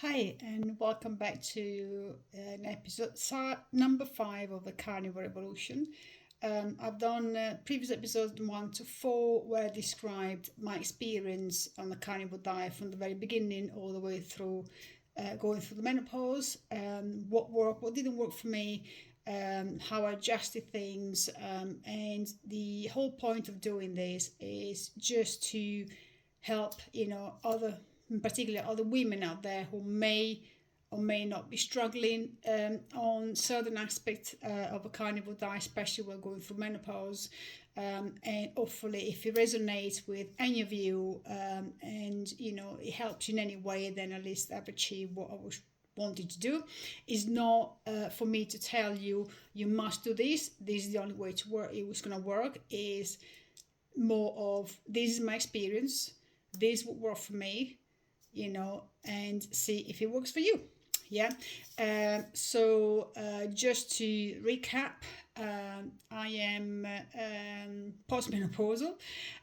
Hi, and welcome back to an episode number 5 of the Carnivore Evolution. I've done previous episodes 1 to 4 where I described my experience on the carnivore diet from the very beginning all the way through going through the menopause, what worked, what didn't work for me, how I adjusted things, and the whole point of doing this is just to help other, in particular other women out there who may or may not be struggling on certain aspects of a carnivore diet, especially when going through menopause. And hopefully, if it resonates with any of you, and it helps you in any way, then at least I've achieved what I was wanting to do. Is not for me to tell you you must do this. This is the only way to work. It was going to work. Is more of this is my experience. This would work for me, and see if it works for you. Yeah. Just to recap, I am postmenopausal.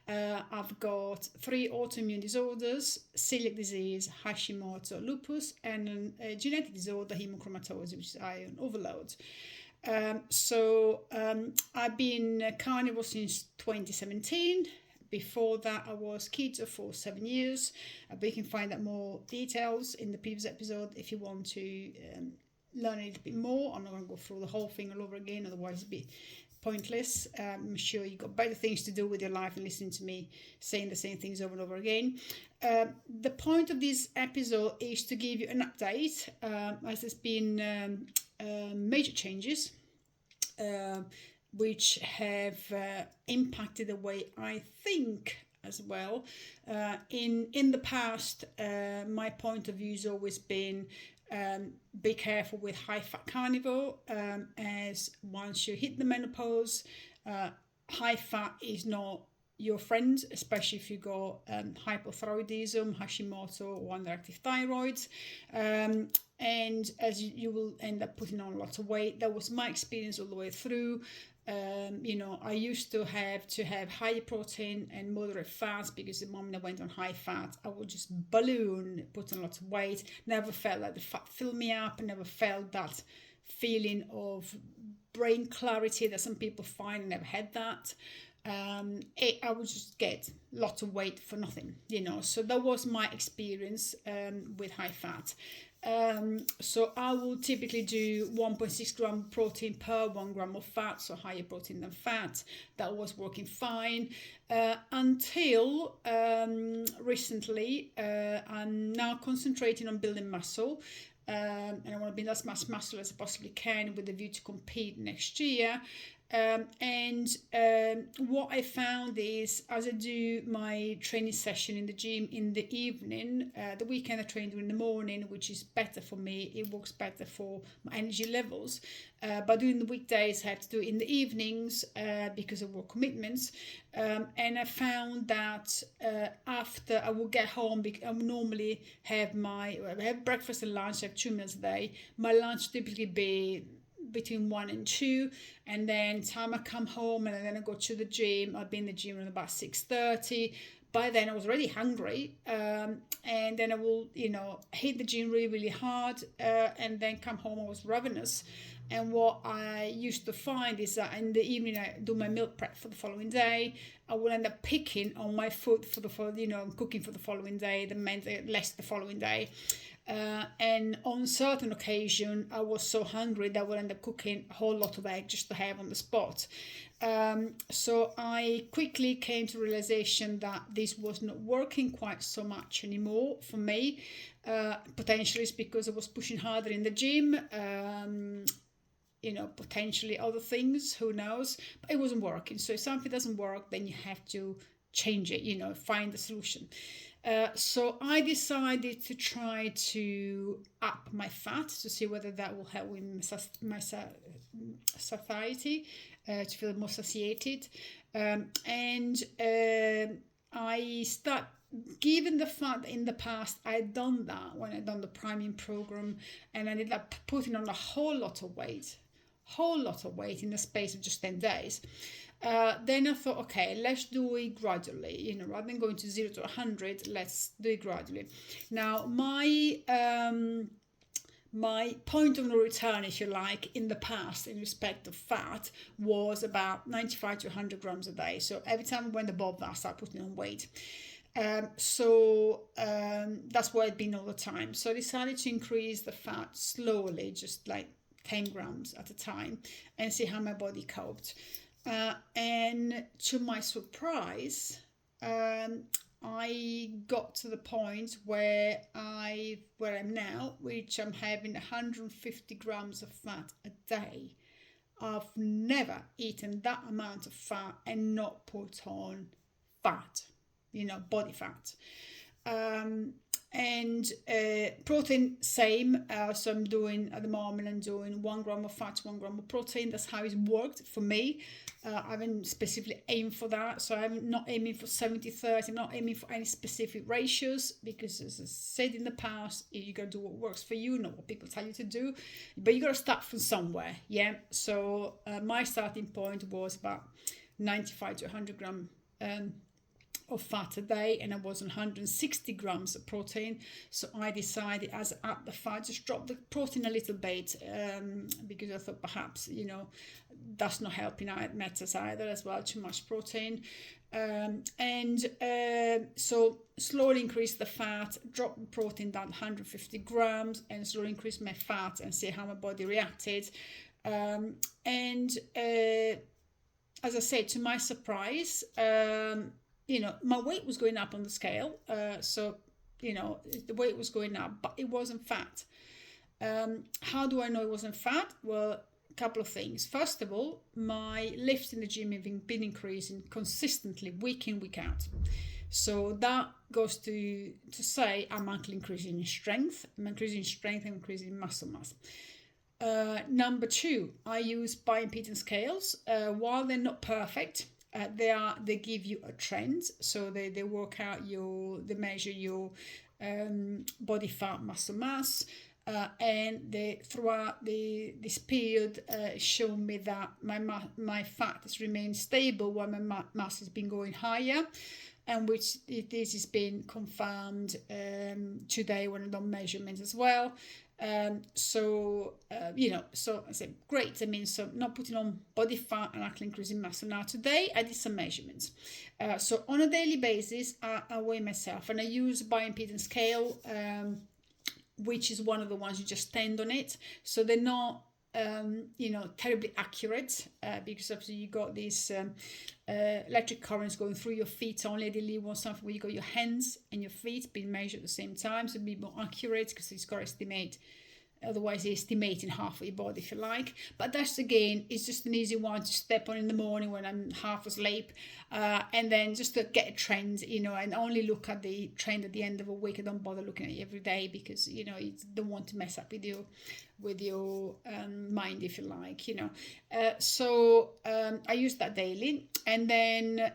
I've got 3 autoimmune disorders: celiac disease, Hashimoto, lupus, and a genetic disorder, hemochromatosis, which is iron overload. I've been carnivore since 2017. Before that, I was keto for 7 years. But you can find out more details in the previous episode if you want to learn a little bit more. I'm not going to go through the whole thing all over again, otherwise it'd be pointless. I'm sure you've got better things to do with your life than listening to me saying the same things over and over again. The point of this episode is to give you an update, as there's been major changes which have impacted the way I think as well. In the past, my point of view has always been be careful with high fat carnivore, as once you hit the menopause, high fat is not your friend, especially if you got hypothyroidism, Hashimoto, or underactive thyroid. And as you will end up putting on lots of weight. That was my experience all the way through. I used to have higher protein and moderate fats, because the moment I went on high fat, I would just balloon, put on lots of weight. Never felt like the fat filled me up. Never felt that feeling of brain clarity that some people find. Never had that. I would just get lots of weight for nothing, So that was my experience with high fat. So I will typically do 1.6 gram protein per 1 gram of fat, so higher protein than fat. That was working fine until recently. I'm now concentrating on building muscle. And I want to build as much muscle as I possibly can with the view to compete next year. What I found is, as I do my training session in the gym in the evening, the weekend I train during the morning, which is better for me. It works better for my energy levels. But during the weekdays, I have to do it in the evenings because of work commitments. And I found that after I will get home, I will normally have I have breakfast and lunch. I have 2 meals a day. My lunch typically be between 1 and 2, and then time I come home and then I go to the gym. I'll be in the gym at about 6:30. By then I was already hungry, and then I will hit the gym really, really hard, and then come home I was ravenous. And what I used to find is that in the evening I do my meal prep for the following day. I will end up picking on my food for the following, I'm cooking for the following day, that meant less the following day. And on certain occasion, I was so hungry that I would end up cooking a whole lot of eggs just to have on the spot. So I quickly came to realization that this was not working quite so much anymore for me. Potentially it's because I was pushing harder in the gym. Potentially other things, who knows? But it wasn't working. So if something doesn't work, then you have to change it, find a solution. So I decided to try to up my fat to see whether that will help with my satiety, to feel more satiated. I start, given the fact that in the past I had done that when I'd done the priming program, and I ended up putting on a whole lot of weight in the space of just 10 days. Then I thought, okay, let's do it gradually. You know, rather than going to 0 to 100, let's do it gradually. Now, my point of no return, if you like, in the past in respect of fat was about 95 to 100 grams a day. So every time I went above that, I started putting on weight. That's where I'd been all the time. So I decided to increase the fat slowly, just like 10 grams at a time, and see how my body coped. And to my surprise, I got to the point where I'm now, which I'm having 150 grams of fat a day. I've never eaten that amount of fat and not put on fat, body fat. And protein, same. So I'm doing at the moment, I'm doing 1 gram of fat, 1 gram of protein. That's how it's worked for me. I haven't specifically aimed for that. So I'm not aiming for 70-30. I'm not aiming for any specific ratios, because as I said in the past, you got to do what works for you, not what people tell you to do. But you got to start from somewhere. Yeah. So my starting point was about 95 to 100 gram of fat a day, and I was on 160 grams of protein. So I decided, as I up the fat, just drop the protein a little bit, because I thought perhaps that's not helping out matters either as well, too much protein. So slowly increase the fat, drop the protein down 150 grams, and slowly increase my fat and see how my body reacted. As I said, to my surprise, my weight was going up on the scale. The weight was going up, but it wasn't fat. How do I know it wasn't fat? Well, a couple of things. First of all, my lifts in the gym have been increasing consistently week in, week out. So that goes to say I'm actually increasing in strength. I'm increasing muscle mass. Number 2, I use bioimpedance scales. While they're not perfect, they give you a trend. So they work out they measure your body fat, muscle mass, and they throughout this period show me that my fat has remained stable while my mass has been going higher, and which this has been confirmed today when I've done measurements as well. So I said, great. I mean, so not putting on body fat and actually increasing muscle. Now, today I did some measurements. So on a daily basis, I weigh myself, and I use a bioimpedance scale, which is one of the ones you just stand on it. So they're not, terribly accurate, because obviously you got these electric currents going through your feet. Only ideally you want something where you got your hands and your feet being measured at the same time, so it'd be more accurate, because it's got to estimate. Otherwise, you're estimating half of your body, if you like. But that's, again, it's just an easy one to step on in the morning when I'm half asleep, and then just to get a trend, and only look at the trend at the end of a week. I don't bother looking at it every day, because you don't want to mess up with your mind, if you like. So I use that daily, and then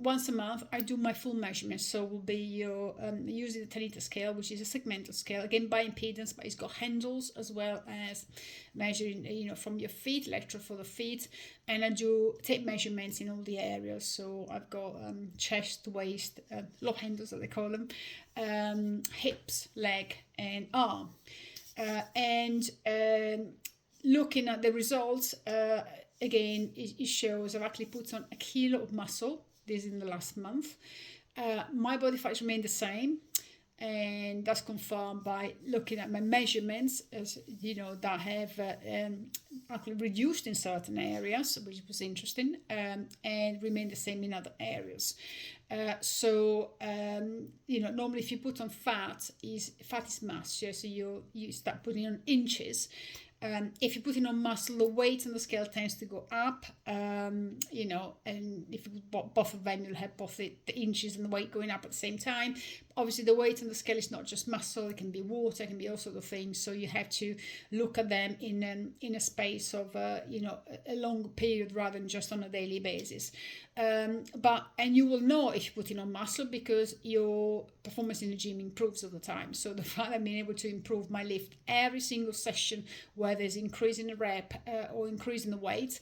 once a month I do my full measurements. So will be using the 10-liter scale, which is a segmental scale, again by impedance, but it's got handles as well as measuring from your feet, electrode for the feet, and I do take measurements in all the areas. So I've got chest, waist, love handles that they call them, hips, leg, and arm. Looking at the results, again, it shows I've actually put on 1 kilo of muscle. This in the last month. My body fat remained the same, and that's confirmed by looking at my measurements, as that have actually reduced in certain areas, which was interesting, and remain the same in other areas. Normally if you put on fat is mass, yeah, so you start putting on inches. If you're putting on muscle, the weight on the scale tends to go up, and if you put both of them, you'll have both the inches and the weight going up at the same time. Obviously, the weight on the scale is not just muscle; it can be water, it can be all sorts of things. So you have to look at them in a space of a long period rather than just on a daily basis. And you will know if you're putting on muscle, because your performance in the gym improves all the time. So the fact that I'm being able to improve my lift every single session, whether it's increasing the rep or increasing the weight,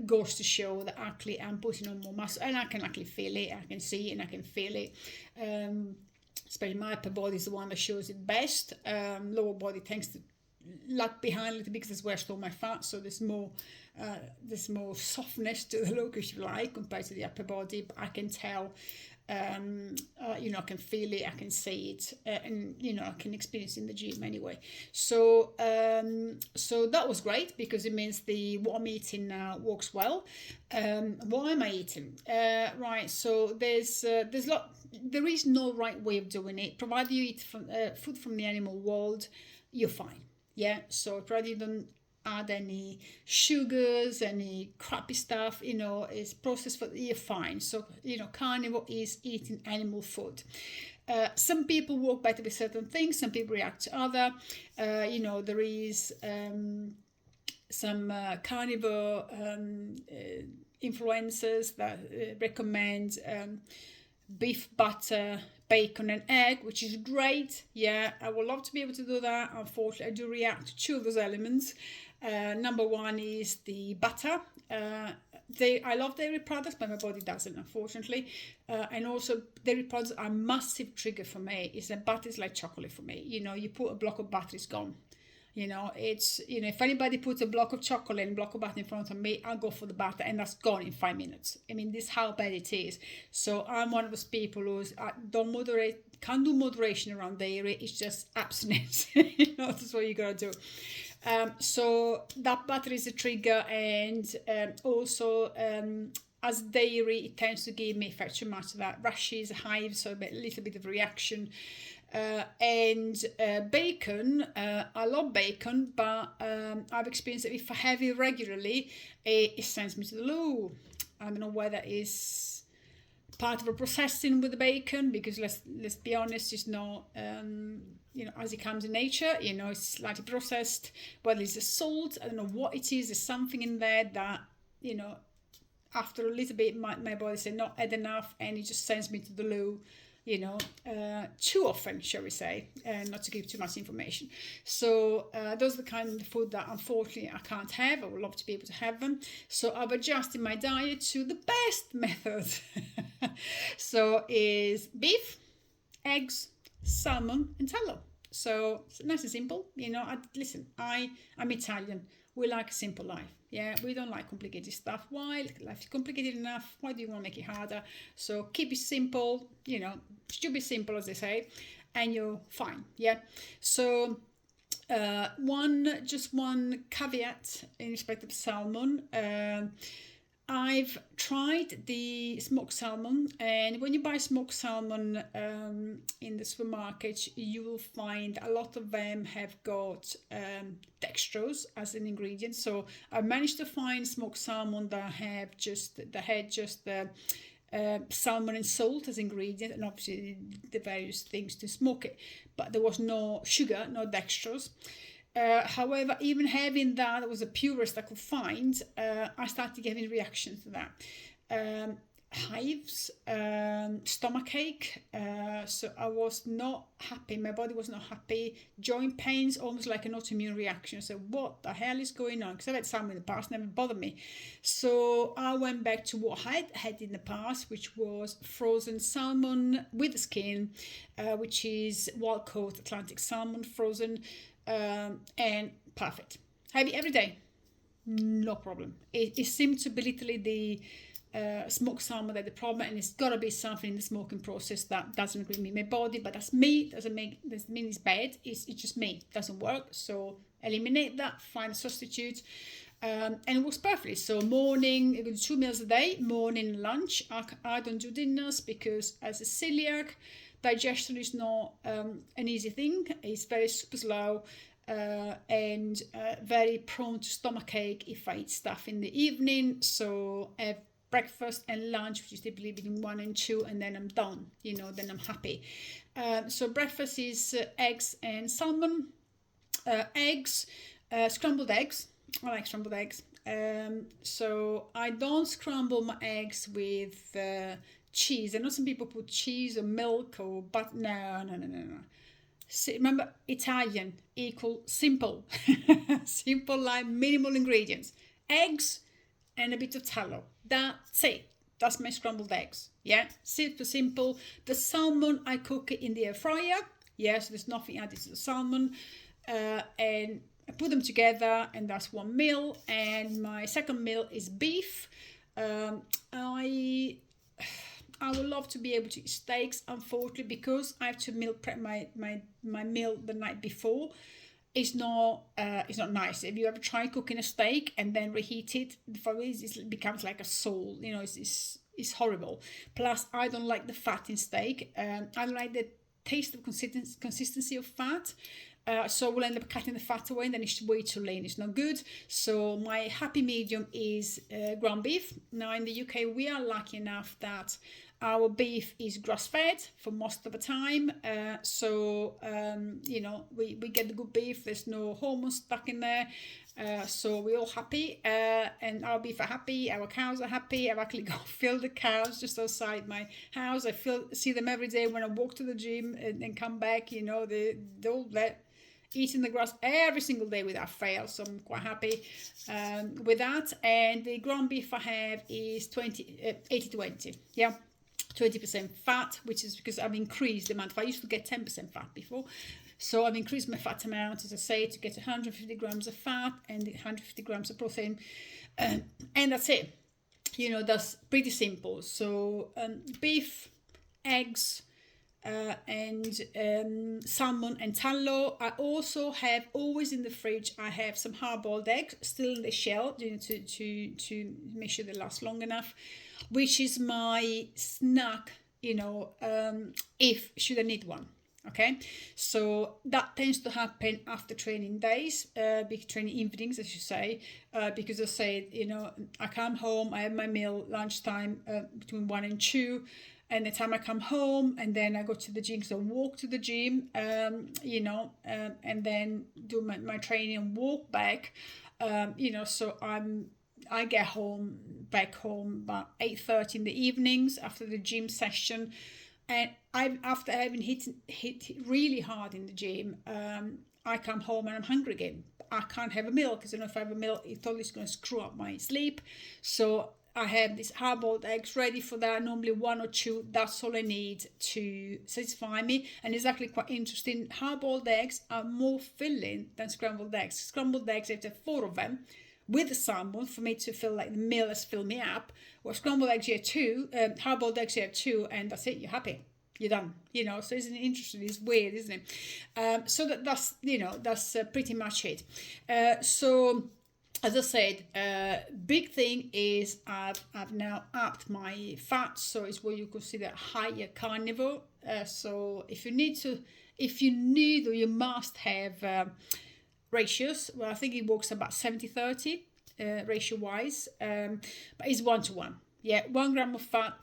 goes to show that actually I'm putting on more muscle, and I can actually feel it, I can see it, and I can feel it. Especially my upper body is the one that shows it best. Lower body tends to lag behind a little bit because that's where I store my fat, so there's more softness to the look, if you like, compared to the upper body. But I can tell, I can feel it, I can see it, and I can experience it in the gym anyway. So that was great, because it means what I'm eating now works well. What am I eating? Right. So there is no right way of doing it. Provided you eat food from the animal world, you're fine. Yeah. So provided you don't add any sugars, any crappy stuff, is processed food, you're fine. So, carnivore is eating animal food. Some people work better with certain things, some people react to other. There is some carnivore influencers that recommend beef, butter, bacon and egg, which is great. Yeah, I would love to be able to do that. Unfortunately, I do react to two of those elements. Number one is the butter. I love dairy products, but my body doesn't, unfortunately. And also, dairy products are a massive trigger for me. Butter is like chocolate for me. You put a block of butter, it's gone. If anybody puts a block of chocolate and a block of butter in front of me, I'll go for the butter, and that's gone in 5 minutes. I mean, this is how bad it is. So I'm one of those people who can't do moderation around dairy. It's just abstinence. That's what you gotta do. So that butter is a trigger, and also as dairy, it tends to give me far too much of that rashes, hives, so a little bit of reaction. And bacon, I love bacon, but I've experienced that if I have it regularly, it sends me to the loo. I don't know whether it's part of a processing with the bacon, because let's be honest, it's not as it comes in nature. It's slightly processed. Whether it's the salt, I don't know what it is. There's something in there that after a little bit, my body said not had enough, and it just sends me to the loo. Too often, shall we say, not to give too much information. So those are the kind of food that unfortunately I can't have. I would love to be able to have them. So I've adjusted my diet to the best method. So is beef, eggs, salmon and tallow. So it's nice and simple. I'm Italian. We like a simple life. Yeah, we don't like complicated stuff. Why? Life is complicated enough. Why do you want to make it harder? So keep it simple, stupid simple, as they say, and you're fine. Yeah. So one caveat in respect of salmon. I've tried the smoked salmon, and when you buy smoked salmon in the supermarket, you will find a lot of them have got dextrose as an ingredient. So I managed to find smoked salmon that had just salmon and salt as ingredient, and obviously the various things to smoke it, but there was no sugar, no dextrose. However, even having that was the purest I could find, I started getting reactions to that. Hives, stomachache, so I was not happy, my body was not happy, joint pains, almost like an autoimmune reaction. So what the hell is going on? Because I've had salmon in the past, never bothered me. So I went back to what I had in the past, which was frozen salmon with the skin, which is wild caught Atlantic salmon, frozen, and perfect. Have it every day, no problem. It seemed to be literally the smoked salmon that the problem, and it's got to be something in the smoking process that doesn't agree with my body, but that's me. Doesn't mean it's bad. It's just me. It doesn't work. So eliminate that, find a substitute, and it works perfectly. So morning, I do 2 meals a day, morning, lunch. I don't do dinners because as a celiac, digestion is not an easy thing. It's very super slow. And very prone to stomachache if I eat stuff in the evening. So I have breakfast and lunch, which is typically between 1 and 2, and then I'm done, then I'm happy. So breakfast is eggs and salmon. Eggs, scrambled eggs. I like scrambled eggs. So I don't scramble my eggs with cheese. I know some people put cheese or milk or butter. No. Remember, Italian equal simple. Simple, like minimal ingredients. Eggs and a bit of tallow. That's it. That's my scrambled eggs. Yeah, super simple. The salmon, I cook it in the air fryer. Yes, there's nothing added to the salmon. And I put them together, and that's one meal. And my second meal is beef. I would love to be able to eat steaks. Unfortunately, because I have to meal prep my meal the night before, it's not nice. If you ever try cooking a steak and then reheat it, for me it becomes like a soul. You know, it's horrible. Plus, I don't like the fat in steak. I don't like the taste of consistency of fat. So we'll end up cutting the fat away, and then it's way too lean. It's not good. So my happy medium is ground beef. Now in the UK, we are lucky enough that our beef is grass-fed for most of the time. You know, we get the good beef. There's no hormones stuck in there. So we're all happy. And our beef are happy. Our cows are happy. I've actually got filled the cows just outside my house. I see them every day when I walk to the gym and come back. You know, they're all there eating the grass every single day without fail, so I'm quite happy with that. And the ground beef I have is 80-20, yeah, 20% fat, which is because I've increased the amount. I used to get 10% fat before, so I've increased my fat amount, as I say, to get 150 grams of fat and 150 grams of protein, and that's it. You know, that's pretty simple. So beef, eggs, and salmon and tallow. I also have always in the fridge, I have some hard-boiled eggs still in the shell, you know, to make sure they last long enough, which is my snack, you know, if should I need one. Okay, so that tends to happen after training days, big training evenings, I should say, because I said, you know, I come home, I have my meal lunchtime between 1 and 2. And the time I come home, and then I go to the gym, so walk to the gym, you know, and then do my training and walk back, you know. So I get back home about 8:30 in the evenings after the gym session, and after having hit really hard in the gym, I come home and I'm hungry again. I can't have a meal because I know if I have a meal, it's always going to screw up my sleep. So I have these hard-boiled eggs ready for that, normally 1 or 2. That's all I need to satisfy me. And it's actually quite interesting. Hard-boiled eggs are more filling than scrambled eggs. Scrambled eggs, I have to have 4 of them with the salmon for me to feel like the meal has filled me up. Or scrambled eggs, you have 2. Hard-boiled eggs, you have 2, and that's it. You're happy. You're done. You know, so isn't it interesting? It's weird, isn't it? So that's, you know, that's pretty much it. So as I said, big thing is I've now upped my fat, so it's what you consider higher carnivore. So if you need or you must have ratios, well, I think it works about 70-30 ratio wise, but it's 1-to-1. Yeah, 1 gram of fat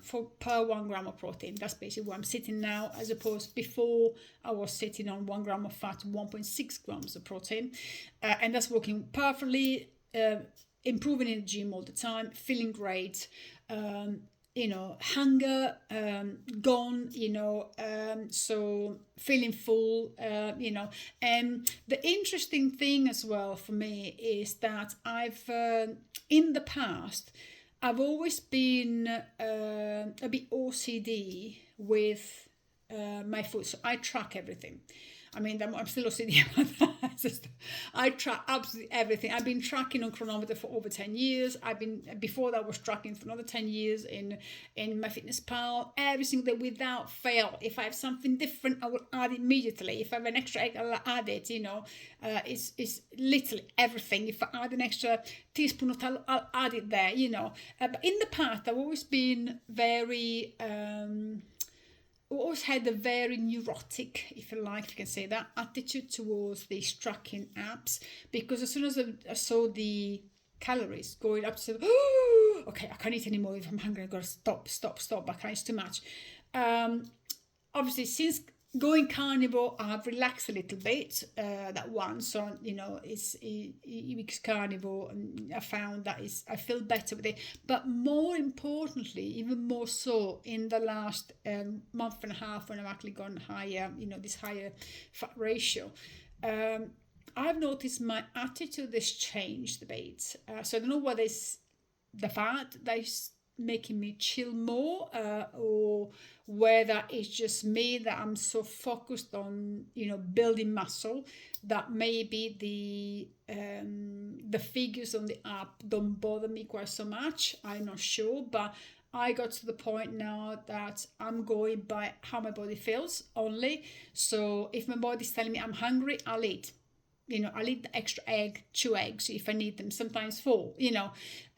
per 1 gram of protein. That's basically where I'm sitting now, as opposed before I was sitting on 1 gram of fat, 1.6 grams of protein, and that's working perfectly. Improving in the gym all the time, feeling great, you know, hunger gone, you know, so feeling full, you know. And the interesting thing as well for me is that I've in the past I've always been a bit OCD with my food, so I track everything. I mean, I'm still OCD about that. I track absolutely everything. I've been tracking on Chronometer for over 10 years. Before that, I was tracking for another 10 years in MyFitnessPal. Every single day without fail. If I have something different, I will add it immediately. If I have an extra egg, I'll add it, you know. It's literally everything. If I add an extra teaspoon of tallow, I'll add it there, you know. But in the past, I've always been very... always had a very neurotic, if you like, if you can say that, attitude towards these tracking apps, because as soon as I saw the calories going up to, oh, okay, I can't eat anymore. If I'm hungry, I've got to stop. I can't, it's too much. Obviously, since going carnivore, I've relaxed a little bit, that one. So, you know, it's carnivore, and I found that I feel better with it. But more importantly, even more so in the last month and a half, when I've actually gone higher, you know, this higher fat ratio, I've noticed my attitude has changed a bit. So I don't know whether it's the fat that is making me chill more, or whether it's just me that I'm so focused on, building muscle that maybe the figures on the app don't bother me quite so much. I'm not sure, but I got to the point now that I'm going by how my body feels only. So if my body's telling me I'm hungry, I'll eat. I'll eat the extra egg, 2 eggs if I need them, sometimes 4,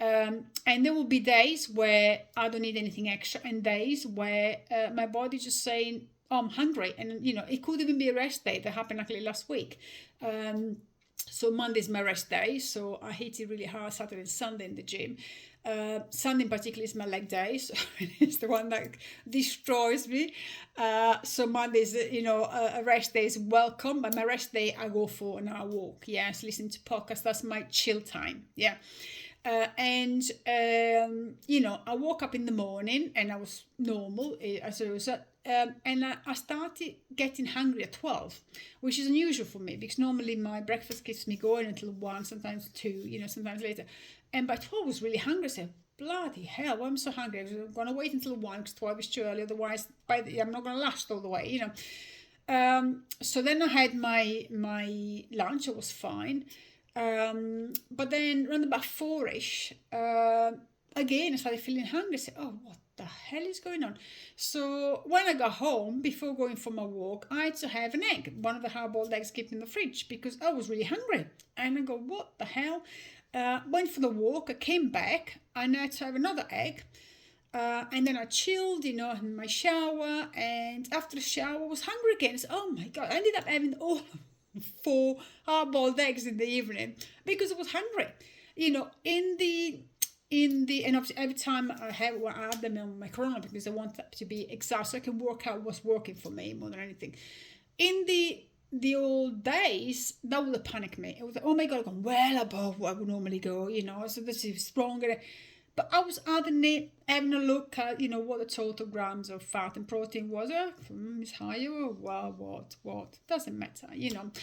and there will be days where I don't need anything extra, and days where my body just saying, oh, I'm hungry. And, it could even be a rest day. That happened actually last week. So Monday's my rest day. So I hit it really hard Saturday and Sunday in the gym. Sunday in particular is my leg day, so it's the one that destroys me. So Monday is, a rest day is welcome, but my rest day I go for an hour walk. Yes, listen to podcasts. That's my chill time. Yeah. I woke up in the morning and I was normal as a result. And I started getting hungry at 12, which is unusual for me because normally my breakfast keeps me going until 1, sometimes 2, sometimes later. And by 12 I was really hungry. I said, bloody hell, why am I so hungry? I'm going to wait until 1 because 12 is too early. Otherwise, I'm not going to last all the way, So then I had my lunch. It was fine. But then around about 4ish, again, I started feeling hungry. I said, oh, what the hell is going on? So when I got home, before going for my walk, I had to have an egg, one of the hard-boiled eggs kept in the fridge because I was really hungry. And I go, what the hell? Went for the walk, I came back, and I had to have another egg. And then I chilled, in my shower, and after the shower I was hungry again. So, oh my God, I ended up having all 4 hard-boiled eggs in the evening because I was hungry. And obviously every time I add them on my corona because I want that to be exact so I can work out what's working for me more than anything. In the old days, that would have panicked me. It was like, oh my God, I've gone well above what I would normally go, so this is stronger. But I was having a look at, what the total grams of fat and protein was. It's higher. Well, what? Doesn't matter,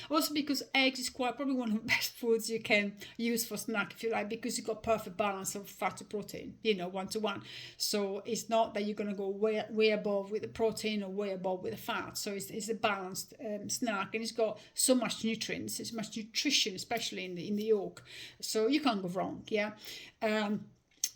Also because eggs is probably one of the best foods you can use for snack, if you like, because you've got perfect balance of fat to protein, 1-to-1. So it's not that you're going to go way above with the protein or way above with the fat. So it's a balanced snack, and it's got so much nutrients, it's much nutrition, especially in the yolk. So you can't go wrong, yeah.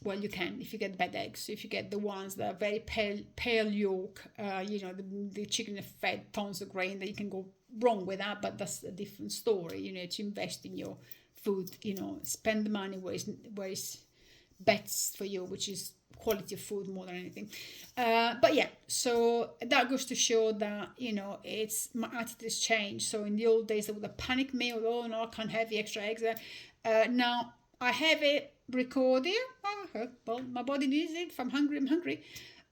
Well, you can if you get bad eggs. If you get the ones that are very pale yolk, the chicken is fed tons of grain, that you can go wrong with that, but that's a different story. You need to invest in your food, spend the money where it's best for you, which is quality of food more than anything. But yeah, so that goes to show that, it's my attitude has changed. So in the old days, I would have panicked me, oh no, I can't have the extra eggs there. Now I have it recorded. Well, my body needs it. If I'm hungry, I'm hungry.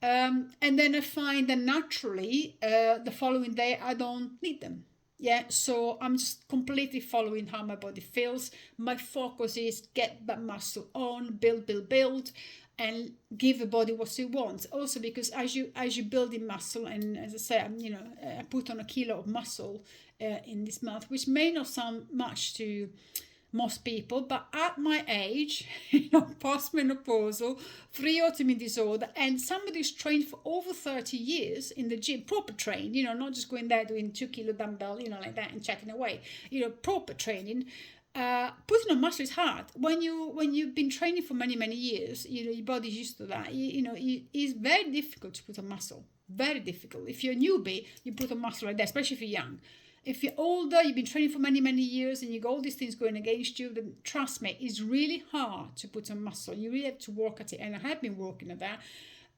And then I find that naturally the following day I don't need them. Yeah, so I'm just completely following how my body feels. My focus is get that muscle on, build, and give the body what it wants. Also because as you build in muscle, and as I said, I put on a kilo of muscle in this month, which may not sound much to most people, but at my age, postmenopausal, free autoimmune disorder, and somebody who's trained for over 30 years in the gym, proper trained, not just going there doing 2 kilo dumbbell, like that and chatting away, proper training. Putting on muscle is hard. When you've been training for many years, your body's used to that. It's very difficult to put on muscle. Very difficult. If you're a newbie, you put on muscle like that, especially if you're young. If you're older, you've been training for many years, and you got all these things going against you, then trust me, it's really hard to put on muscle. You really have to work at it, and I have been working at that.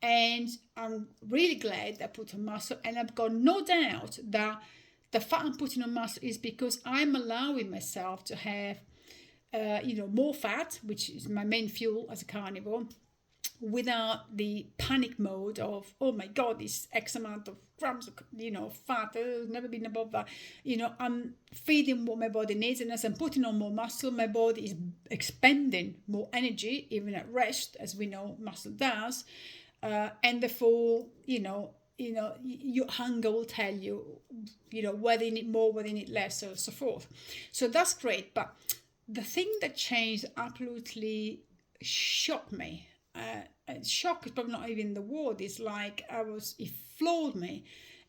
And I'm really glad that I put on muscle, and I've got no doubt that the fat I'm putting on muscle is because I'm allowing myself to have, more fat, which is my main fuel as a carnivore, without the panic mode of, oh my God, this X amount of grams of, fat, I've never been above that. I'm feeding what my body needs, and as I'm putting on more muscle, my body is expending more energy, even at rest, as we know muscle does, and therefore, your hunger will tell you, whether you need more, whether you need less, or so forth. So that's great. But the thing that changed absolutely shocked me. Shock is probably not even the word. It's like it floored me.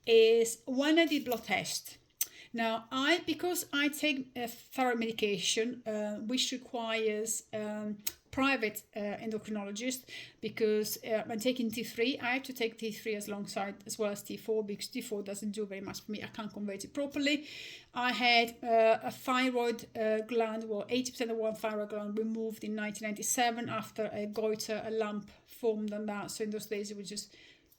Is when I did blood test. Now, because I take a thyroid medication, which requires private endocrinologist, because I'm taking T3. I have to take T3 alongside as well as T4, because T4 doesn't do very much for me. I can't convert it properly. I had a thyroid gland, 80% of one thyroid gland removed in 1997 after a goiter, a lump formed on that. So in those days, it was just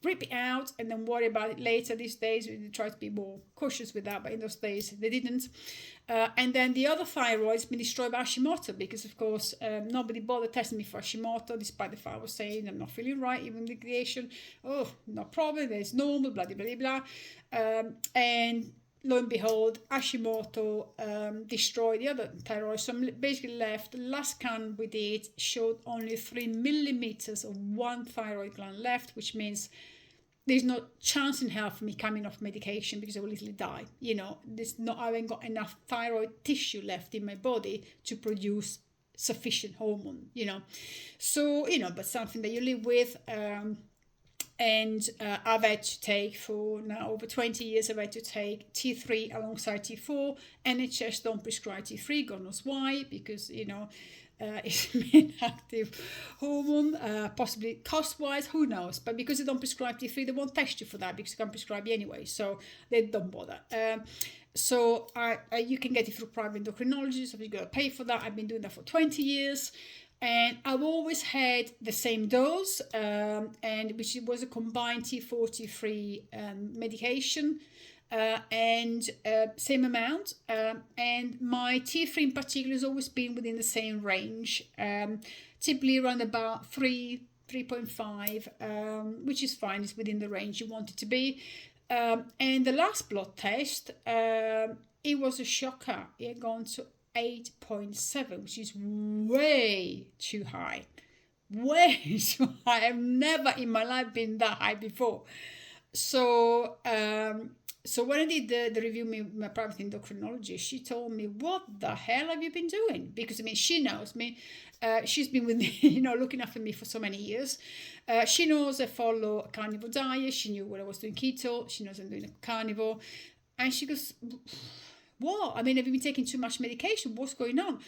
rip it out and then worry about it later. These days we try to be more cautious with that, but in those days they didn't. And then the other thyroid's been destroyed by Hashimoto, because of course nobody bothered testing me for Hashimoto, despite the fact I was saying I'm not feeling right, even the creation, oh, no problem, there's normal, blah blah blah blah. And lo and behold, Hashimoto destroyed the other thyroid. So I'm basically left, the last scan we did showed only 3 millimeters of one thyroid gland left, which means there's no chance in hell for me coming off medication, because I will easily die. I haven't got enough thyroid tissue left in my body to produce sufficient hormone, So, but something that you live with. And I've had to take, for now over 20 years, I've had to take T3 alongside T4. NHS don't prescribe T3, God knows why, because, it's an inactive hormone, possibly cost-wise, who knows. But because they don't prescribe T3, they won't test you for that, because they can't prescribe you anyway, so they don't bother. So you can get it through private endocrinologists, so you've got to pay for that. I've been doing that for 20 years. And I've always had the same dose, and which was a combined T4, T3 medication, and same amount. And my T3 in particular has always been within the same range, typically around about 3.5, which is fine. It's within the range you want it to be. And the last blood test, it was a shocker. It had gone to 8.7, which is way too high. Way too high. I've never in my life been that high before. So when I did the review with my private endocrinologist, she told me, what the hell have you been doing? Because, she knows me. She's been with me, looking after me for so many years. She knows I follow a carnivore diet. She knew when I was doing keto. She knows I'm doing a carnivore. And she goes, what? Have you been taking too much medication? What's going on?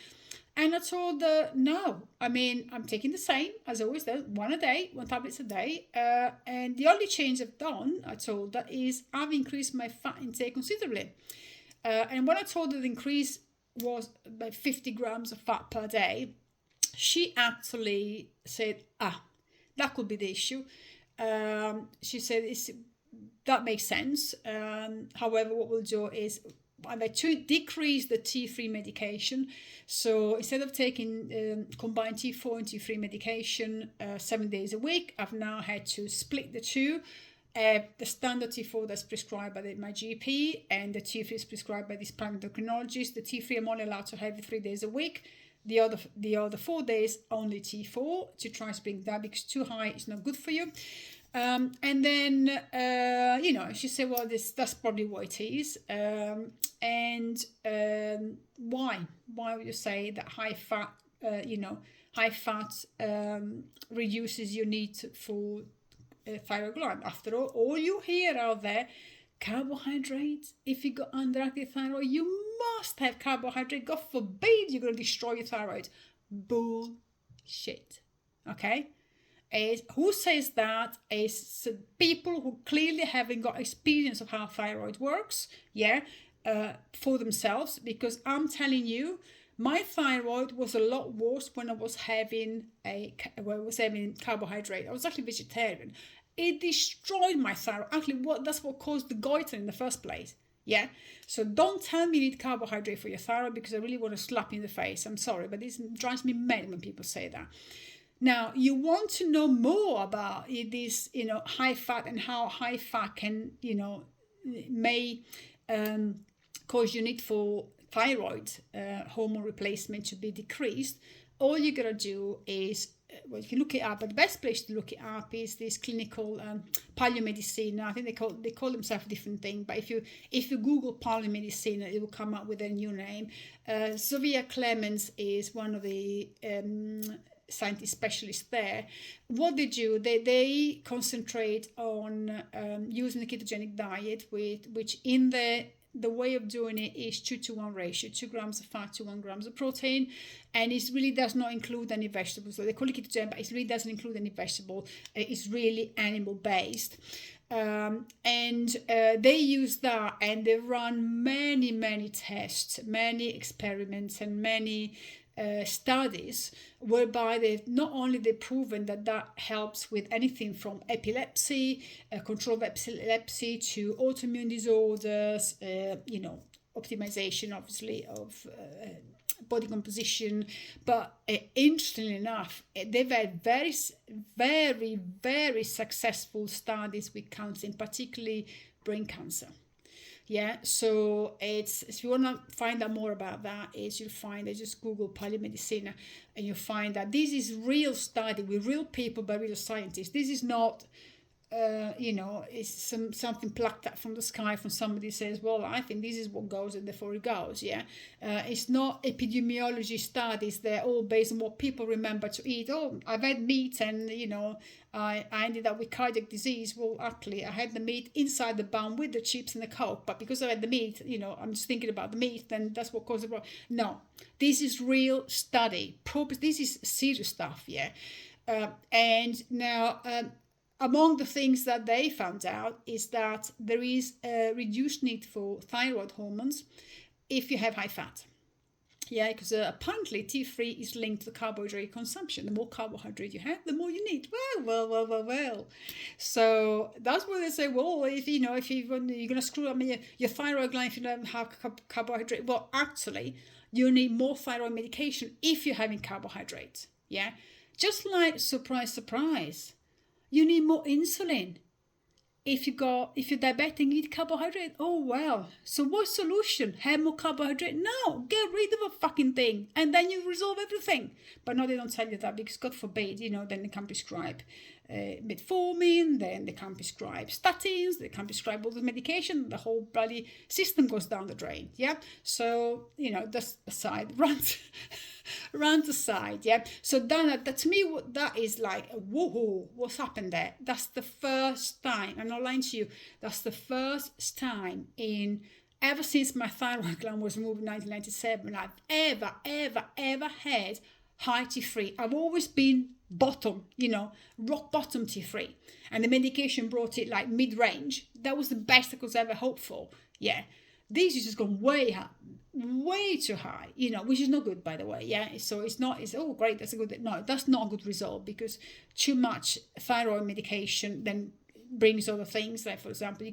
And I told her, no. I'm taking the same as I always do, one tablets a day. And the only change I've done, I told her, is I've increased my fat intake considerably. And when I told her the increase was about 50 grams of fat per day, she actually said, that could be the issue. She said, that makes sense. However, what we'll do is I've had to decrease the T3 medication. So instead of taking combined T4 and T3 medication 7 days a week, I've now had to split the two. The standard T4 that's prescribed by my GP, and the T3 is prescribed by this private endocrinologist. The T3 I'm only allowed to have 3 days a week. The other 4 days only T4, to try to bring that, because too high is not good for you. And then, she said, well, that's probably what it is. Why? Why would you say that high fat reduces your need for thyroid gland? After all you hear out there, carbohydrates, if you got underactive thyroid, you must have carbohydrate. God forbid you're going to destroy your thyroid. Bullshit. Okay? Who says that? Is people who clearly haven't got experience of how thyroid works, for themselves. Because I'm telling you, my thyroid was a lot worse when I was having carbohydrate. I was actually vegetarian. It destroyed my thyroid. Actually, that's what caused the goiter in the first place. Yeah. So don't tell me you need carbohydrate for your thyroid, because I really want to slap you in the face. I'm sorry, but this drives me mad when people say that. Now, you want to know more about this, high fat, and how high fat can, may cause your need for thyroid hormone replacement to be decreased. All you gotta do is, you can look it up, but the best place to look it up is this clinical paleomedicine. I think they call themselves a different thing, but if you Google paleomedicine, it will come up with a new name. Sofia Clemens is one of the scientist specialists there. What they do, they concentrate on using the ketogenic diet, which in the way of doing it is 2-to-1 ratio, 2 grams of fat to 1 grams of protein, and it really does not include any vegetables. So they call it ketogenic, but it really doesn't include any vegetable. It's really animal based. And they use that, and they run many tests, many experiments, and many studies whereby they've proven that helps with anything from epilepsy, control of epilepsy, to autoimmune disorders, optimization obviously of body composition. But interestingly enough, they've had very successful studies with cancer, particularly brain cancer. Yeah, so it's, if you want to find out more about that, you'll find, just Google paleomedicine, and you'll find that this is real study with real people by real scientists. This is not it's something plucked up from the sky from somebody says, well, I think this is what goes and therefore it goes. Yeah, it's not epidemiology studies. They're all based on what people remember to eat. Oh, I've had meat and I ended up with cardiac disease. Well, actually, I had the meat inside the bun with the chips and the Coke, but because I had the meat, I'm just thinking about the meat, then that's what caused the problem. No, this is real study. This is serious stuff. Yeah, and now. Among the things that they found out is that there is a reduced need for thyroid hormones if you have high fat. Yeah, because apparently T3 is linked to carbohydrate consumption. The more carbohydrate you have, the more you need. Well. So that's why they say, well, if you're going to screw up your thyroid gland if you don't have carbohydrate. Well, actually, you need more thyroid medication if you're having carbohydrate. Yeah, just like surprise. You need more insulin. If you're diabetic, you eat carbohydrate. Oh, well. So what's the solution? Have more carbohydrate? No, get rid of a fucking thing. And then you resolve everything. But no, they don't tell you that because God forbid, then they can prescribe metformin, then they can prescribe statins, they can prescribe all the medication, the whole bloody system goes down the drain. Yeah. So, that's aside, rant aside. Yeah. So that to me, that is like, woohoo, what's happened there? That's the first time, I'm not lying to you, that's the first time ever since my thyroid gland was removed in 1997, I've ever had high T3. I've always been bottom, rock bottom T3, and the medication brought it like mid-range. That was the best I could ever hope for. Yeah, this has just gone way too high, which is not good, by the way. Yeah, so it's oh great, that's a good, no, that's not a good result, because too much thyroid medication then brings other things, like for example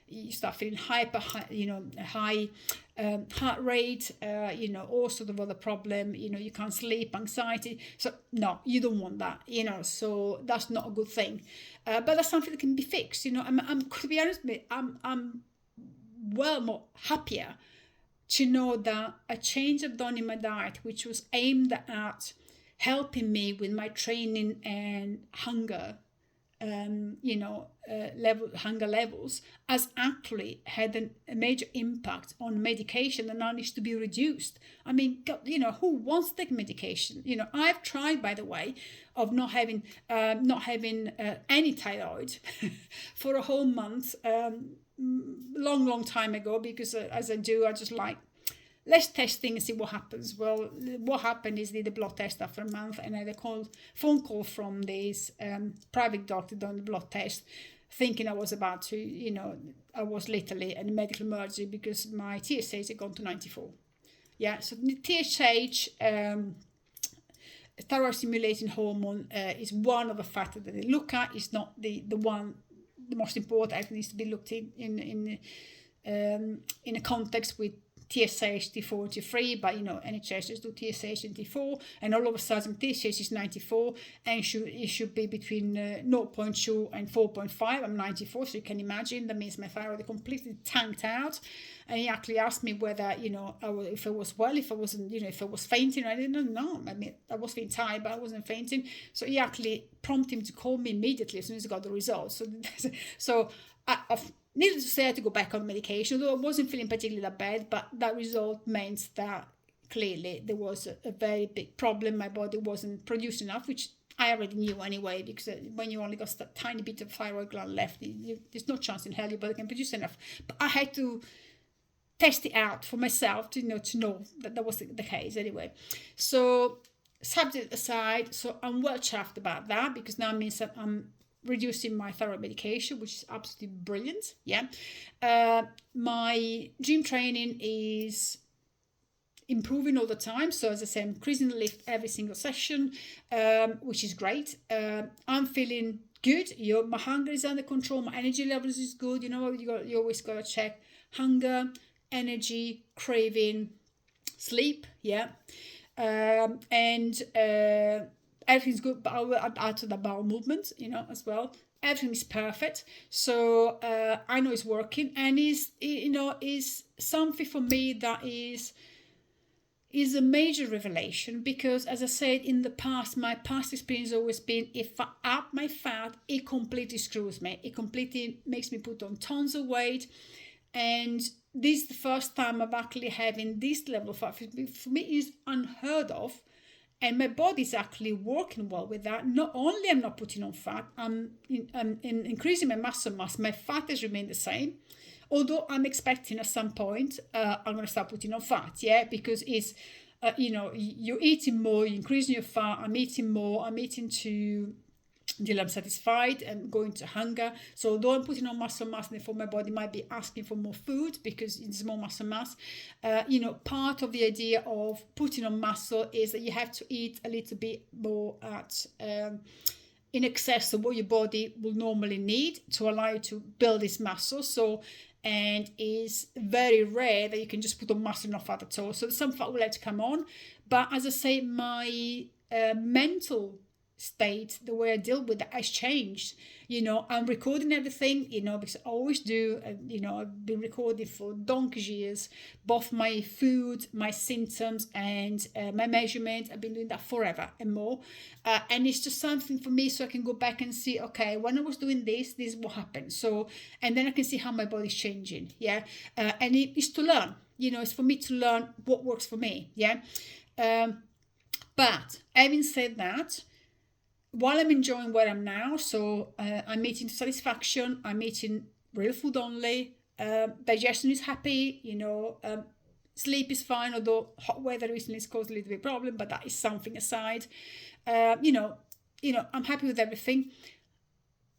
you start feeling high heart rate, all sort of other problem, you can't sleep, anxiety. So no, you don't want that, so that's not a good thing. But that's something that can be fixed. I'm to be honest with you, I'm well more happier to know that a change I've done in my diet, which was aimed at helping me with my training and hunger, hunger levels, has actually had a major impact on medication that now needs to be reduced. I mean, who wants to take medication? I've tried, by the way, of not having any thyroid for a whole month, long time ago, because as I do, I just like, let's test things and see what happens. Well, what happened is they did a blood test after a month, and I had a phone call from this private doctor done the blood test, thinking I was about to, I was literally in a medical emergency because my TSH had gone to 94. Yeah, so the TSH, thyroid stimulating hormone, is one of the factors that they look at. It's not the most important. It needs to be looked in a context with TSH, T4, T3, but NHS just do TSH and T4, and all of a sudden TSH is 94, and it should be between 0.2 and 4.5. I'm 94, so you can imagine that means my thyroid completely tanked out. And he actually asked me whether if I was well, if I wasn't, if I was fainting. I didn't know. I mean, I was feeling tired, but I wasn't fainting. So he actually prompted him to call me immediately as soon as he got the results. So I've needless to say, I had to go back on medication, although I wasn't feeling particularly that bad, but that result meant that clearly there was a very big problem. My body wasn't producing enough, which I already knew anyway, because when you only got that tiny bit of thyroid gland left, there's no chance in hell your body can produce enough. But I had to test it out for myself to know that that was the case anyway. So subject aside, so I'm well chuffed about that, because now it means that I'm reducing my thyroid medication, which is absolutely brilliant. Yeah. My gym training is improving all the time. So as I say, I'm increasing the lift every single session, which is great. I'm feeling good. My hunger is under control. My energy levels is good. You always got to check hunger, energy, craving, sleep. Yeah. And everything's good, but I will add to the bowel movement, as well. Everything is perfect. So I know it's working, and is something for me that is a major revelation, because as I said in the past, my past experience has always been, if I up my fat, it completely screws me. It completely makes me put on tons of weight. And this is the first time I'm actually having this level of fat. For me, is unheard of. And my body's actually working well with that. Not only I'm not putting on fat, I'm increasing my muscle mass. My fat has remained the same. Although I'm expecting at some point I'm going to start putting on fat, yeah, because it's, you're eating more, you're increasing your fat, I'm eating more, I'm eating until I'm satisfied and going to hunger. So although I'm putting on muscle mass, and therefore my body might be asking for more food because it's more muscle mass, part of the idea of putting on muscle is that you have to eat a little bit more in excess of what your body will normally need to allow you to build this muscle. So, and it's very rare that you can just put on muscle and not fat at all. So some fat will have to come on. But as I say, my mental state, the way I deal with that has changed. I'm recording everything, because I always do. I've been recording for donkey's years, both my food, my symptoms, and my measurements. I've been doing that forever and more. And it's just something for me, so I can go back and see, okay, when I was doing this is what happened. So, and then I can see how my body's changing. Yeah. And it is to learn, it's for me to learn what works for me. Yeah. But having said that, while I'm enjoying where I'm now, so I'm eating to satisfaction, I'm eating real food only, digestion is happy, sleep is fine, although hot weather recently has caused a little bit of problem, but that is something aside. I'm happy with everything.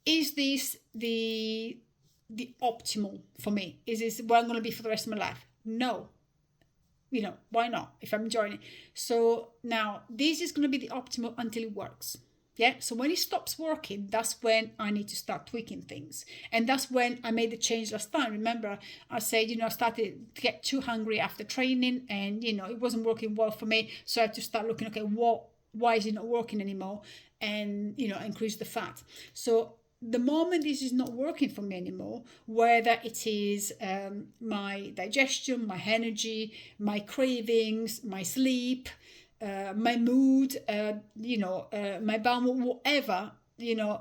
Is this the optimal for me? Is this where I'm going to be for the rest of my life? No. Why not, if I'm enjoying it? So now this is going to be the optimal until it works. Yeah, so when it stops working, that's when I need to start tweaking things. And that's when I made the change last time. Remember, I said, I started to get too hungry after training, and, it wasn't working well for me. So I had to start looking, okay, why is it not working anymore? And, increase the fat. So the moment this is not working for me anymore, whether it is my digestion, my energy, my cravings, my sleep, my mood, my bowel, whatever,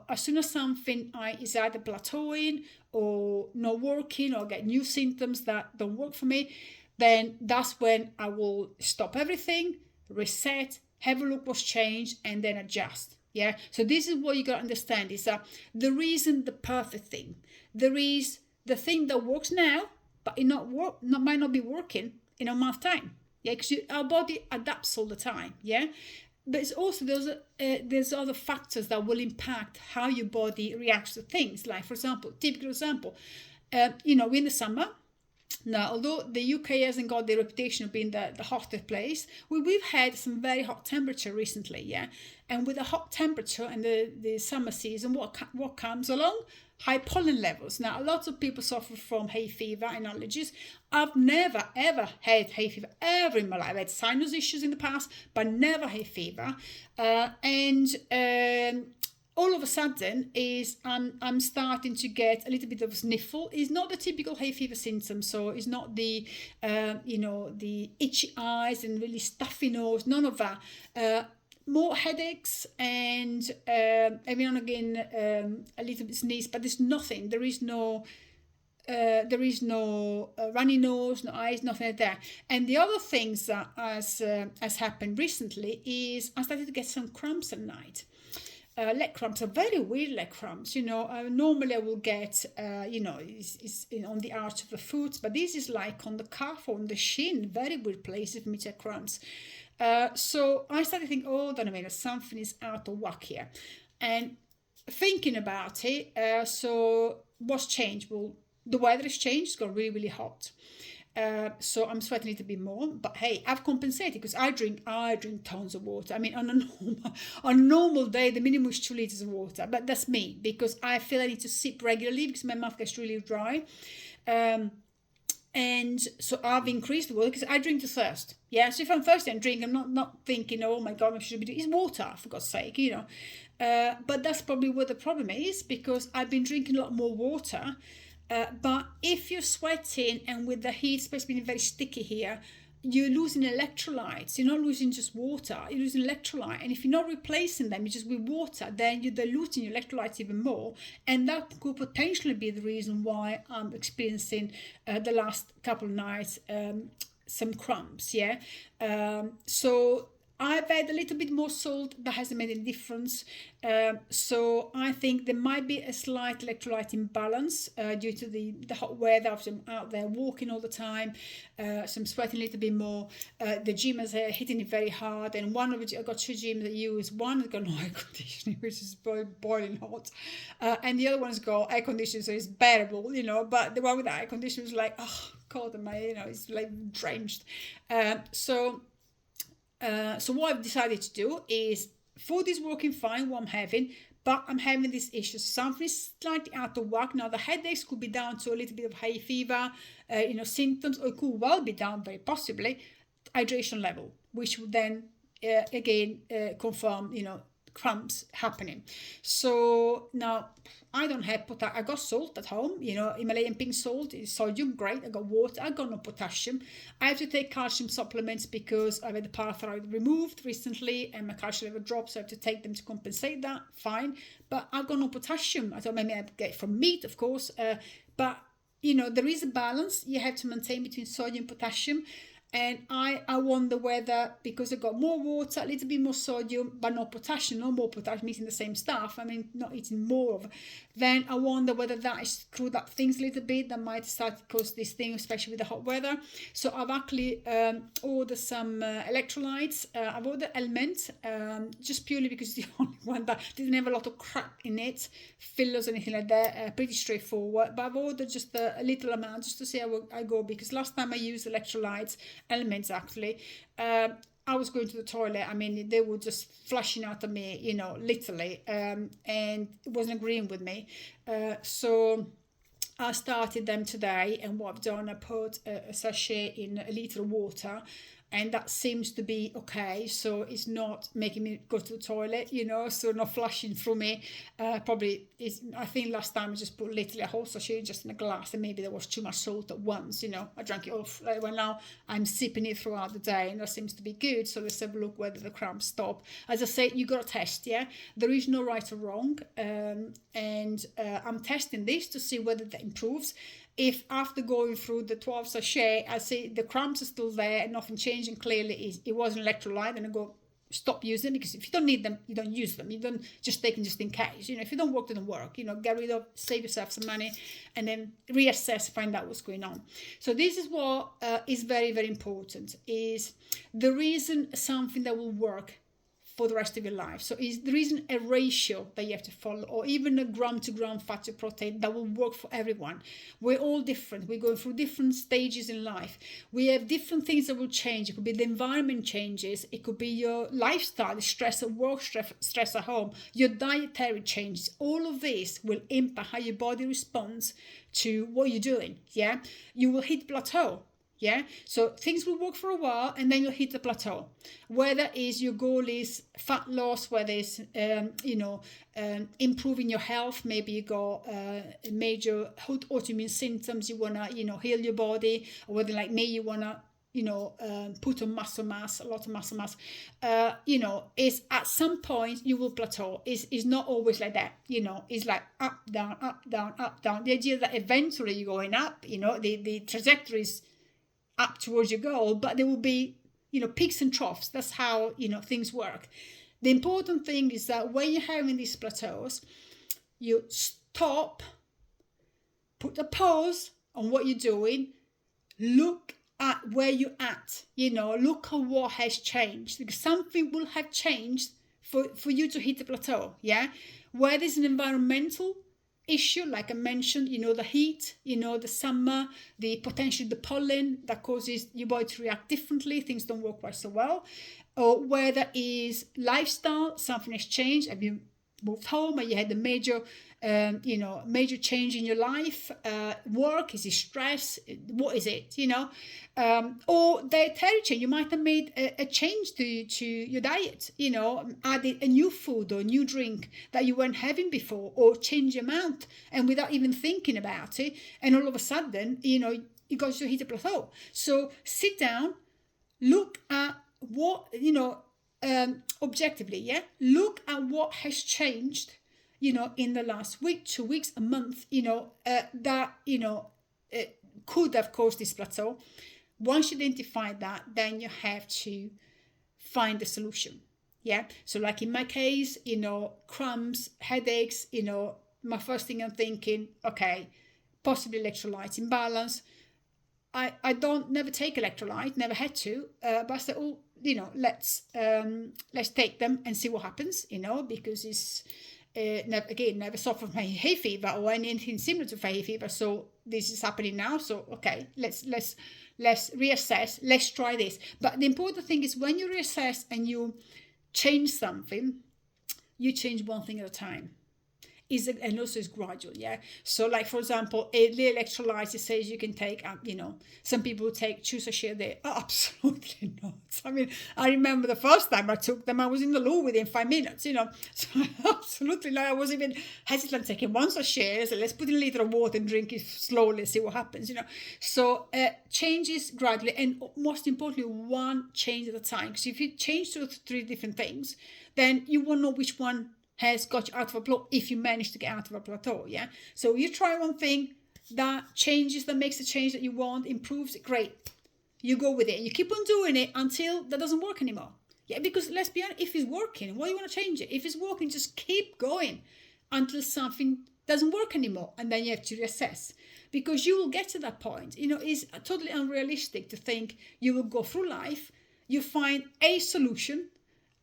as soon as something is either plateauing or not working, or get new symptoms that don't work for me, then that's when I will stop everything, reset, have a look what's changed, and then adjust. Yeah. So this is what you got to understand, is that there isn't the perfect thing. There is the thing that works now, but it might not be working in a month's time. Yeah, because our body adapts all the time. Yeah, but it's also there's other factors that will impact how your body reacts to things. Like, for example, typical example, we're in the summer. Now, although the UK hasn't got the reputation of being the hottest place, we've had some very hot temperature recently, yeah? And with the hot temperature and the summer season, what comes along? High pollen levels. Now, a lot of people suffer from hay fever and allergies. I've never, ever had hay fever, ever in my life. I had sinus issues in the past, but never hay fever. All of a sudden I'm starting to get a little bit of a sniffle. It's not the typical hay fever symptom, so it's not the the itchy eyes and really stuffy nose, none of that. More headaches and every now and again a little bit sneeze, but there's nothing. There is no there is no runny nose, no eyes, nothing like that. And the other things that has happened recently is I started to get some cramps at night. Leg cramps are very weird leg cramps. Normally I will get, it's on the arch of the foot, but this is like on the calf or on the shin, very weird places for me to have cramps. So I started thinking, oh, don't know, something is out of whack here. And thinking about it, so what's changed? Well, the weather has changed. It's got really, really hot. So I'm sweating a little bit more, but hey, I've compensated because I drink tons of water. I mean, on a normal day, the minimum is 2 liters of water, but that's me because I feel I need to sip regularly because my mouth gets really dry. And so I've increased the water because I drink to thirst. Yeah, so if I'm thirsty and drink, I'm not thinking, oh my God, I should be doing. It's water, for God's sake, But that's probably what the problem is because I've been drinking a lot more water. But if you're sweating and with the heat, especially being very sticky here, you're losing electrolytes. You're not losing just water, you're losing electrolyte. And if you're not replacing them, just with water, then you're diluting your electrolytes even more. And that could potentially be the reason why I'm experiencing the last couple of nights some cramps. Yeah. So I've had a little bit more salt. That hasn't made any difference. So I think there might be a slight electrolyte imbalance due to the hot weather. I'm out there walking all the time. So I'm sweating a little bit more. The gym is hitting it very hard. And one of which I've got 2 gyms that use. One has got no air conditioning, which is boiling hot. And the other one's got air conditioning, so it's bearable, But the one with the air conditioning was like, oh, God, it's like drenched. So what I've decided to do is food is working fine, what I'm having, but I'm having this issue. Something is slightly out of whack. Now the headaches could be down to a little bit of hay fever, symptoms, or it could well be down very possibly hydration level, which would then again confirm, cramps happening. So now I don't have I got salt at home, Himalayan pink salt is sodium, great. I got water, I got no potassium. I have to take calcium supplements because I've had the parathyroid removed recently and my calcium level dropped, so I have to take them to compensate that, fine. But I've got no potassium. I thought maybe I'd get it from meat, of course, but there is a balance you have to maintain between sodium and potassium. And I wonder whether, because I got more water, a little bit more sodium, but no potassium, no more potassium, eating the same stuff, not eating more of, then I wonder whether that has screwed up things a little bit. That might start to cause this thing, especially with the hot weather. So I've actually ordered some electrolytes. I've ordered Element, just purely because it's the only one that didn't have a lot of crap in it, fillers or anything like that, pretty straightforward. But I've ordered just a little amount just to see how I go, because last time I used electrolytes, Elements actually, I was going to the toilet. They were just flashing out at me, literally, and it wasn't agreeing with me. So I started them today, and what I've done, I put a sachet in a liter of water, and that seems to be okay. So it's not making me go to the toilet, so not flashing through me. Probably is. I think last time I just put literally a whole sachet just in a glass, and maybe there was too much salt at once. I drank it off. Well, now I'm sipping it throughout the day, and that seems to be good. So let's have a look whether the cramps stop. As I say, you got to test. Yeah, there is no right or wrong, and I'm testing this to see whether that improves. If after going through the 12 sachet, I see the cramps are still there and nothing changed, and clearly it was an electrolyte, and I go, stop using them, because if you don't need them, you don't use them. You don't just take them just in case. If you don't work, they don't work. Get rid of, save yourself some money, and then reassess, find out what's going on. So this is what is very, very important, is there isn't something that will work for the rest of your life. So there isn't a ratio that you have to follow, or even a gram to gram fat to protein that will work for everyone. We're all different. We're going through different stages in life. We have different things that will change. It could be the environment changes. It could be your lifestyle, the stress at work, stress at home, your dietary changes. All of this will impact how your body responds to what you're doing. Yeah, you will hit plateau. Yeah, so things will work for a while, and then you'll hit the plateau. Whether is your goal is fat loss, whether it's improving your health, maybe you got major autoimmune symptoms, you wanna heal your body, or whether like me you wanna put on muscle mass, a lot of muscle mass, is at some point you will plateau. Is not always like that. It's like up, down, up, down, up, down. The idea that eventually you're going up, the trajectory is up towards your goal, but there will be, peaks and troughs. That's how, things work. The important thing is that when you're having these plateaus, you stop, put a pause on what you're doing, look at where you're at, look at what has changed, because something will have changed for you to hit the plateau, where there's an environmental issue, like I mentioned, the heat, the summer, the potentially the pollen that causes your body to react differently, things don't work quite so well, or whether is lifestyle, something has changed, have you moved home, or you had a major change in your life, work, is it stress, what is it, or dietary change, you might have made a change to your diet, added a new food or new drink that you weren't having before, or change your amount, and without even thinking about it, and all of a sudden, you got to hit a plateau. So sit down, look at what, objectively, look at what has changed, in the last week, 2 weeks, a month, that, could have caused this plateau. Once you identify that, then you have to find a solution. So like in my case, cramps, headaches, my first thing I'm thinking, okay, possibly electrolyte imbalance. I don't never take electrolyte, never had to, but I said, let's take them and see what happens, because it's, never suffered from hay fever or anything similar to hay fever, so this is happening now, so okay, let's reassess, let's try this. But the important thing is, when you reassess and you change something, you change one thing at a time. And also it's gradual, so like, for example, the electrolytes, it says you can take some people choose a share a day. Oh, absolutely not. I mean, I remember the first time I took them, I was in the loo within 5 minutes, so absolutely not. I was even hesitant taking one sachet, so let's put in a liter of water and drink it slowly, see what happens, so changes gradually, and most importantly, one change at a time, because if you change 2 or 3 different things, then you won't know which one has got you out of a plateau, if you manage to get out of a plateau, So you try one thing, that changes, that makes the change that you want, improves it, great. You go with it, and you keep on doing it until that doesn't work anymore. Because let's be honest, if it's working, why do you want to change it? If it's working, just keep going until something doesn't work anymore, and then you have to reassess. Because you will get to that point. It's totally unrealistic to think you will go through life, you find a solution,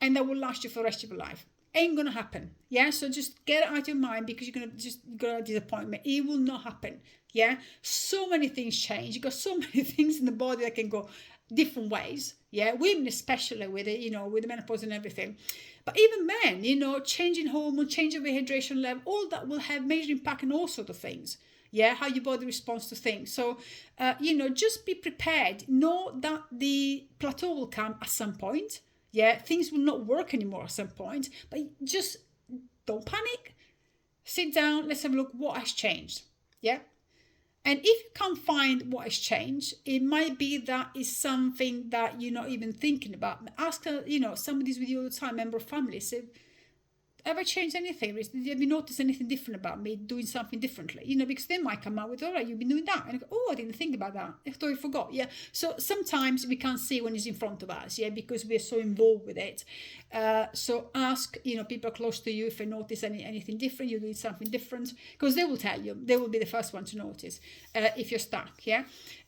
and that will last you for the rest of your life. Ain't gonna happen. So just get it out of your mind, because you're gonna just go a disappointment. It will not happen. So many things change. You got so many things in the body that can go different ways. Women especially with it, with the menopause and everything. But even men, changing hormone, changing rehydration level, all that will have major impact on all sorts of things. How your body responds to things. So, just be prepared. Know that the plateau will come at some point. Things will not work anymore at some point, but just don't panic. Sit down, let's have a look what has changed. And if you can't find what has changed, it might be that is something that you're not even thinking about. Ask, somebody's with you all the time, member of family, say, have I changed anything? Have you noticed anything different about me, doing something differently? Because they might come out with, all right, you've been doing that. And I go, oh, I didn't think about that. I thought I forgot. So sometimes we can't see when it's in front of us, because we're so involved with it. So ask, people close to you if they notice anything different, you're doing something different, because they will tell you. They will be the first one to notice if you're stuck,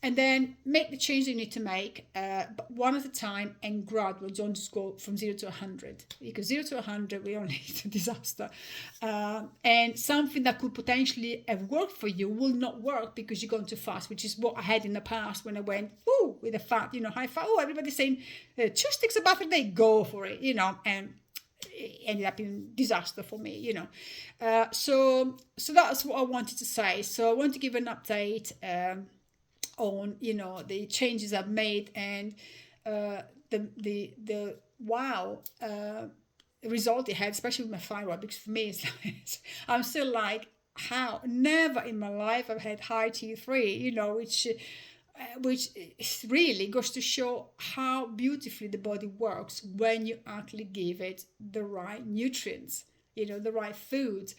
And then make the change you need to make, but one at a time and gradual. Don't just go from 0 to 100, because 0 to 100, we only hit a disaster. And something that could potentially have worked for you will not work because you're going too fast, which is what I had in the past when I went, with a fat, high fat. Oh, everybody's saying 2 sticks a bath a day, go for it, and it ended up in disaster for me, So that's what I wanted to say. So I want to give an update on the changes I've made, and the result it had, especially with my thyroid, because for me it's like, I'm still like, how never in my life I've had high T3, which which really goes to show how beautifully the body works when you actually give it the right nutrients, the right food,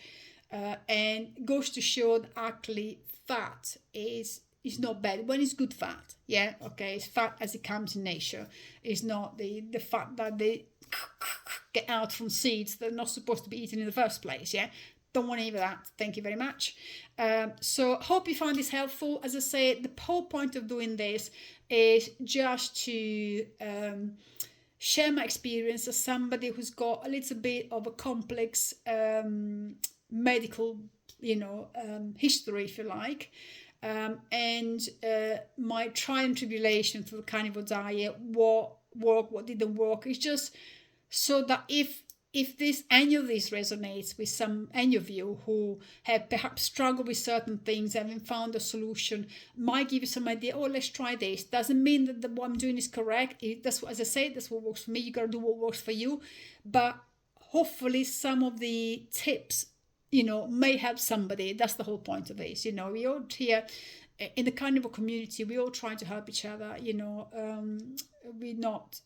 and goes to show that actually fat is not bad when it's good fat. Yeah, okay, it's fat as it comes in nature. It's not the fat that they get out from seeds that are not supposed to be eaten in the first place. Yeah, don't want any of that. Thank you very much. So hope you find this helpful. As I say, the whole point of doing this is just to share my experience as somebody who's got a little bit of a complex medical, history, if you like. And my try and tribulation for the carnivore diet, what worked, what didn't work. It's just so that if any of this resonates with any of you who have perhaps struggled with certain things, haven't found a solution, might give you some idea. Oh, let's try this. Doesn't mean that what I'm doing is correct. That's what, as I say, that's what works for me. You gotta do what works for you. But hopefully, some of the tips, may help somebody. That's the whole point of this. We all here in the carnivore community, we all try to help each other. We not,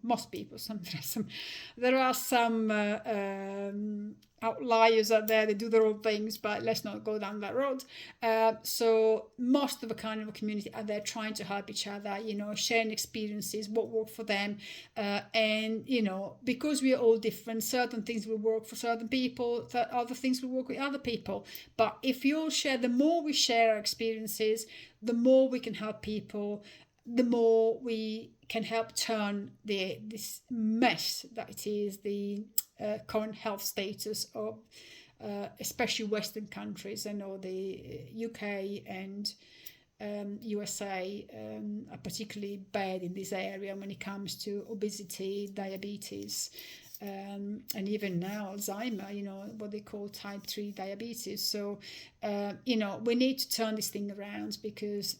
most people, there are some outliers out there. They do their own things, but let's not go down that road. So most of the carnivore community are there trying to help each other, sharing experiences, what worked for them, and because we are all different, certain things will work for certain people, other things will work with other people. But if you all share, the more we share our experiences, the more we can help people, the more we can help turn this mess that it is the current health status of especially Western countries. I know the UK and USA are particularly bad in this area when it comes to obesity, diabetes, and even now Alzheimer, what they call type 3 diabetes. So, we need to turn this thing around because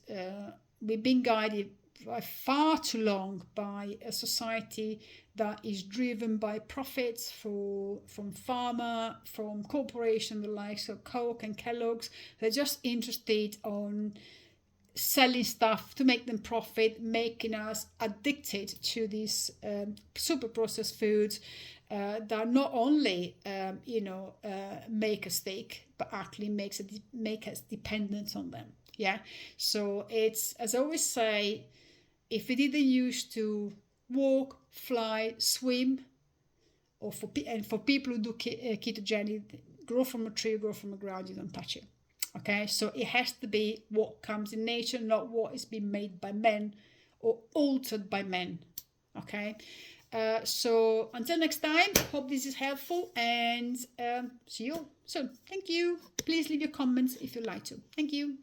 we've been guided by far too long by a society that is driven by profits from pharma, from corporations the likes of Coke and Kellogg's. They're just interested on selling stuff to make them profit, making us addicted to these super processed foods that not only make us sick, but actually make us dependent on them. Yeah, so it's, as I always say, if you didn't used to walk, fly, swim, or for people who do ketogenic, grow from a tree, grow from the ground, you don't touch it. Okay, so it has to be what comes in nature, not what is being made by men or altered by men. Okay, so until next time, hope this is helpful, and see you soon. Thank you. Please leave your comments if you'd like to. Thank you.